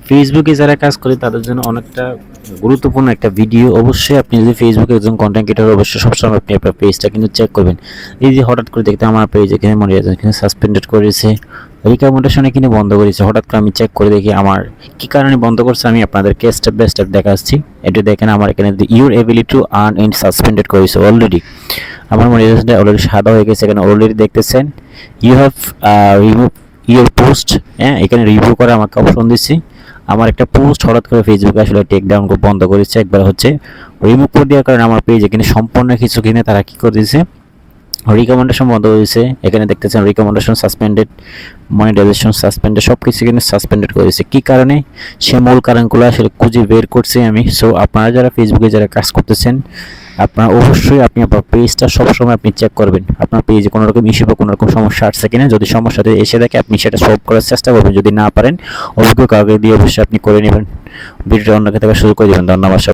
ফেসবুকে যারা কাজ করে তাদের জন্য অনেকটা গুরুত্বপূর্ণ একটা ভিডিও। অবশ্যই আপনি যদি ফেসবুকে একজন কন্টেন্ট ক্রিয়েটর অবশ্যই সবসময় আপনি আপনার পেজটা কিন্তু চেক করবেন। এই যে হঠাৎ করে দেখতে আমার পেজ এখানে মনিটাইজেশন এখানে সাসপেন্ডেড করেছে, রিকমেন্ডেশন এখানে বন্ধ করেছে। হঠাৎ করে আমি চেক করে দেখি আমার কি কারণে বন্ধ করছে, আমি আপনাদেরকে স্টেপ বাই স্টেপ দেখাচ্ছি। এটা দেখেন আমার এখানে your ability to earn and suspended করেছে অলরেডি। আমার মনিটাইজেশনটা অলরেডি সাদা হয়ে গেছে, এখানে অলরেডি দেখতেছেন you have remove your post. হ্যাঁ, এখানে রিভিউ করে আমাকে অপশন দিচ্ছি। আমার একটা পোস্ট হঠাৎ করে ফেসবুকে আসলে টেক ডাউন বন্ধ করেছে, একবার হচ্ছে রিমুভ করে দেওয়ার কারণে আমার পেজ এখানে সম্পূর্ণ কিছু কিনে তারা কি করে দিয়েছে, রিকমেন্ডেশন বন্ধ হয়েছে। এখানে দেখতেছেন রিকমেন্ডেশন সাসপেন্ডেড, মনিটাইজেশন সাসপেন্ডেড, সব কিছু কিন্তু সাসপেন্ডেড করেছে। কি কারণে, সে মূল কারণগুলো আসলে খুঁজে বের করছি আমি। সো আপনারা যারা ফেসবুকে যারা কাজ করতেছেন, আপনার অবশ্যই আপনি আপনার পেজটা সবসময় আপনি চেক করবেন আপনার পেজে কোনো রকম ইস্যু বা কোনো রকম সমস্যা আসছে কিনা। যদি সমস্যাটা এসে দেখে আপনি সেটা সলভ করার চেষ্টা করবেন, যদি না পারেন অভিজ্ঞ কাউকে দিয়ে অবশ্যই আপনি করে নেবেন। ভিডিওটা অন্যকে থেকে শুরু করে দেবেন। ধন্যবাদ।